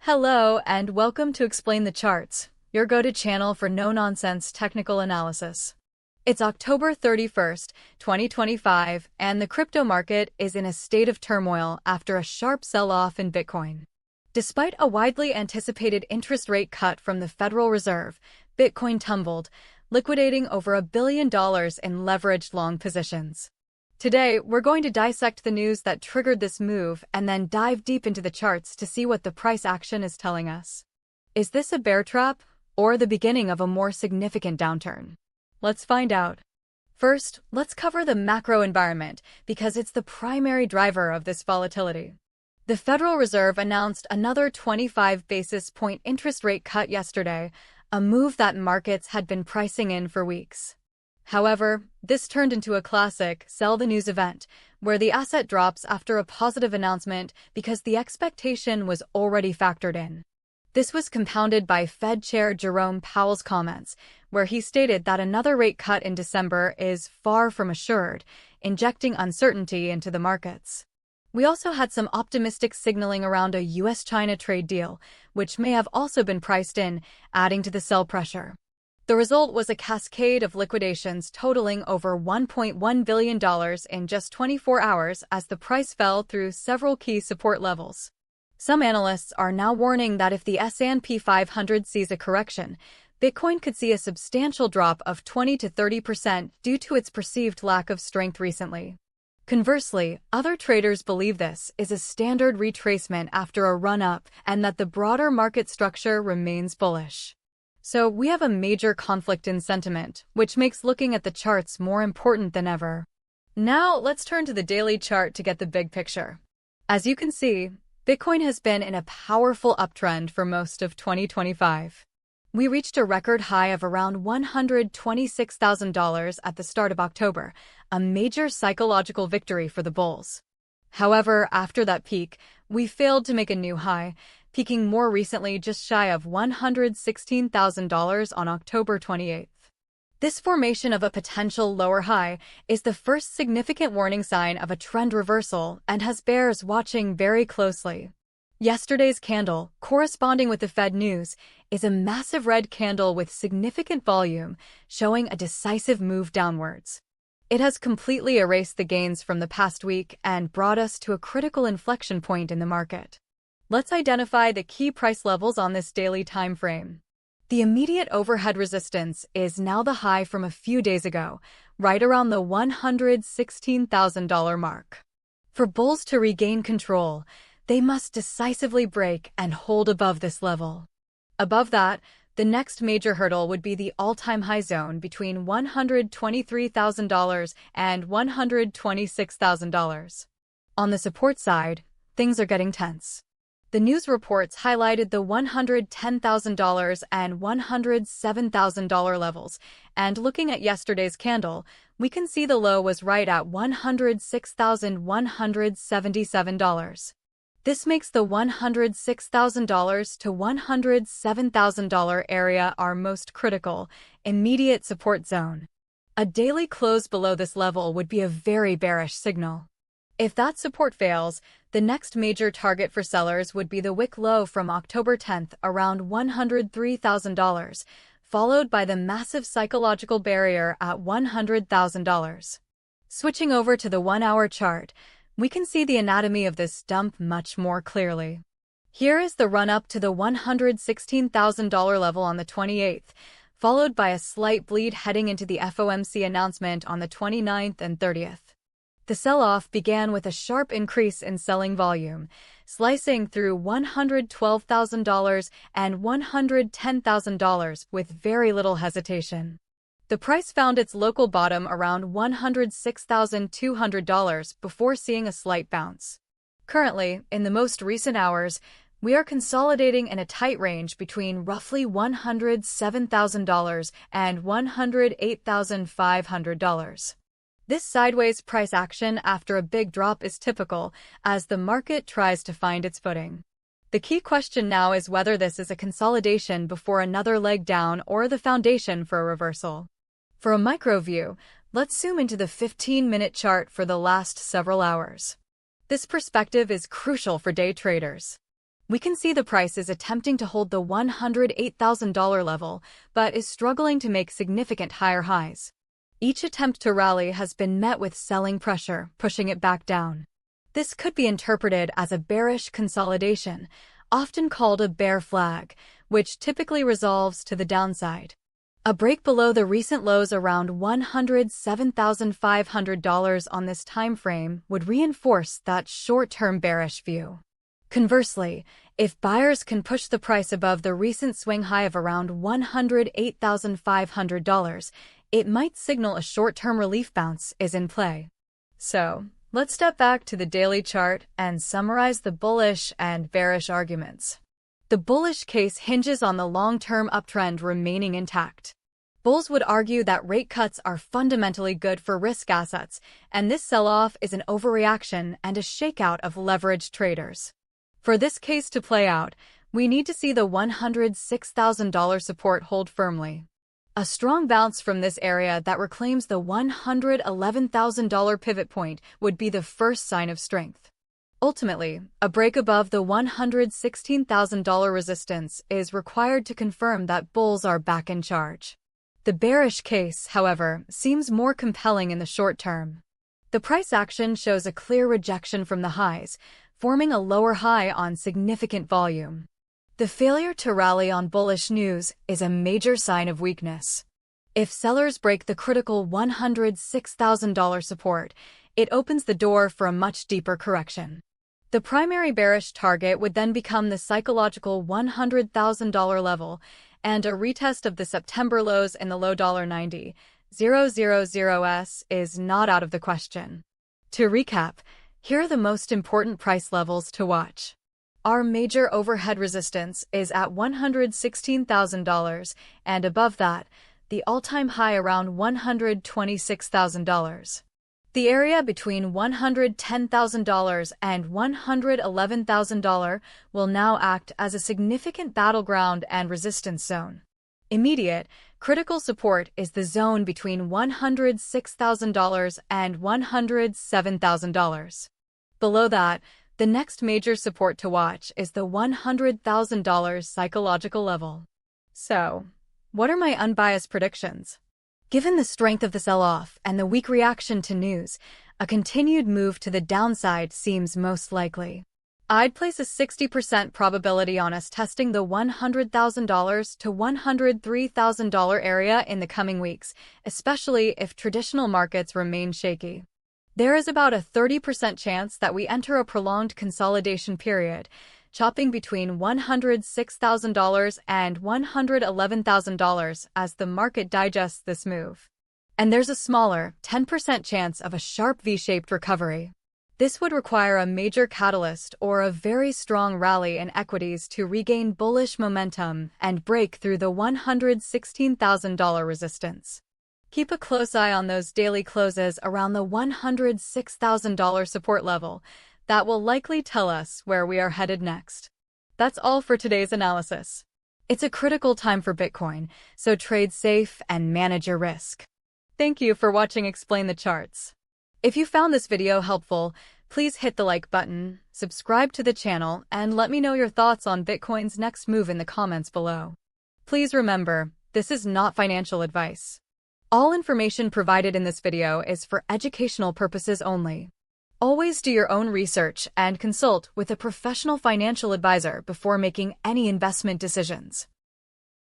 Hello and welcome to Explain the Charts, your go-to channel for no-nonsense technical analysis. It's October 31st, 2025, and the crypto market is in a state of turmoil after a sharp sell-off in Bitcoin. Despite a widely anticipated interest rate cut from the Federal Reserve, Bitcoin tumbled, liquidating over $1 billion in leveraged long positions. Today, we're going to dissect the news that triggered this move and then dive deep into the charts to see what the price action is telling us. Is this a bear trap or the beginning of a more significant downturn? Let's find out. First, let's cover the macro environment because it's the primary driver of this volatility. The Federal Reserve announced another 25 basis point interest rate cut yesterday, a move that markets had been pricing in for weeks. However, this turned into a classic sell the news event, where the asset drops after a positive announcement because the expectation was already factored in. This was compounded by Fed Chair Jerome Powell's comments, where he stated that another rate cut in December is far from assured, injecting uncertainty into the markets. We also had some optimistic signaling around a U.S China trade deal, which may have also been priced in, adding to the sell pressure. The result was a cascade of liquidations totaling over $1.1 billion in just 24 hours as the price fell through several key support levels. Some analysts are now warning that if the S&P 500 sees a correction, Bitcoin could see a substantial drop of 20 to 30% due to its perceived lack of strength recently. Conversely, other traders believe this is a standard retracement after a run-up and that the broader market structure remains bullish. So we have a major conflict in sentiment, which makes looking at the charts more important than ever. Now let's turn to the daily chart to get the big picture. As you can see, Bitcoin has been in a powerful uptrend for most of 2025. We reached a record high of around $126,000 at the start of October, a major psychological victory for the bulls. However, after that peak, we failed to make a new high, peaking more recently just shy of $116,000 on October 28th. This formation of a potential lower high is the first significant warning sign of a trend reversal and has bears watching very closely. Yesterday's candle, corresponding with the Fed news, is a massive red candle with significant volume, showing a decisive move downwards. It has completely erased the gains from the past week and brought us to a critical inflection point in the market. Let's identify the key price levels on this daily time frame. The immediate overhead resistance is now the high from a few days ago, right around the $116,000 mark. For bulls to regain control, they must decisively break and hold above this level. Above that, the next major hurdle would be the all-time high zone between $123,000 and $126,000. On the support side, things are getting tense. The news reports highlighted the $110,000 and $107,000 levels, and looking at yesterday's candle, we can see the low was right at $106,177. This makes the $106,000 to $107,000 area our most critical, immediate support zone. A daily close below this level would be a very bearish signal. If that support fails, the next major target for sellers would be the wick low from October 10th around $103,000, followed by the massive psychological barrier at $100,000. Switching over to the 1-hour chart, we can see the anatomy of this dump much more clearly. Here is the run-up to the $116,000 level on the 28th, followed by a slight bleed heading into the FOMC announcement on the 29th and 30th. The sell-off began with a sharp increase in selling volume, slicing through $112,000 and $110,000 with very little hesitation. The price found its local bottom around $106,200 before seeing a slight bounce. Currently, in the most recent hours, we are consolidating in a tight range between roughly $107,000 and $108,500. This sideways price action after a big drop is typical as the market tries to find its footing. The key question now is whether this is a consolidation before another leg down or the foundation for a reversal. For a micro view, let's zoom into the 15-minute chart for the last several hours. This perspective is crucial for day traders. We can see the price is attempting to hold the $108,000 level, but is struggling to make significant higher highs. Each attempt to rally has been met with selling pressure, pushing it back down. This could be interpreted as a bearish consolidation, often called a bear flag, which typically resolves to the downside. A break below the recent lows around $107,500 on this time frame would reinforce that short-term bearish view. Conversely, if buyers can push the price above the recent swing high of around $108,500, it might signal a short-term relief bounce is in play. So, let's step back to the daily chart and summarize the bullish and bearish arguments. The bullish case hinges on the long-term uptrend remaining intact. Bulls would argue that rate cuts are fundamentally good for risk assets, and this sell-off is an overreaction and a shakeout of leveraged traders. For this case to play out, we need to see the $106,000 support hold firmly. A strong bounce from this area that reclaims the $111,000 pivot point would be the first sign of strength. Ultimately, a break above the $116,000 resistance is required to confirm that bulls are back in charge. The bearish case, however, seems more compelling in the short term. The price action shows a clear rejection from the highs, forming a lower high on significant volume. The failure to rally on bullish news is a major sign of weakness. If sellers break the critical $106,000 support, it opens the door for a much deeper correction. The primary bearish target would then become the psychological $100,000 level, and a retest of the September lows in the low $90,000s is not out of the question. To recap, here are the most important price levels to watch. Our major overhead resistance is at $116,000, and above that, the all-time high around $126,000. The area between $110,000 and $111,000 will now act as a significant battleground and resistance zone. Immediate, critical support is the zone between $106,000 and $107,000. Below that, the next major support to watch is the $100,000 psychological level. So, what are my unbiased predictions? Given the strength of the sell-off and the weak reaction to news, a continued move to the downside seems most likely. I'd place a 60% probability on us testing the $100,000 to $103,000 area in the coming weeks, especially if traditional markets remain shaky. There is about a 30% chance that we enter a prolonged consolidation period, chopping between $106,000 and $111,000 as the market digests this move. And there's a smaller, 10% chance of a sharp V-shaped recovery. This would require a major catalyst or a very strong rally in equities to regain bullish momentum and break through the $116,000 resistance. Keep a close eye on those daily closes around the $106,000 support level. That will likely tell us where we are headed next. That's all for today's analysis. It's a critical time for Bitcoin, so trade safe and manage your risk. Thank you for watching Explain the Charts. If you found this video helpful, please hit the like button, subscribe to the channel, and let me know your thoughts on Bitcoin's next move in the comments below. Please remember, this is not financial advice. All information provided in this video is for educational purposes only. Always do your own research and consult with a professional financial advisor before making any investment decisions.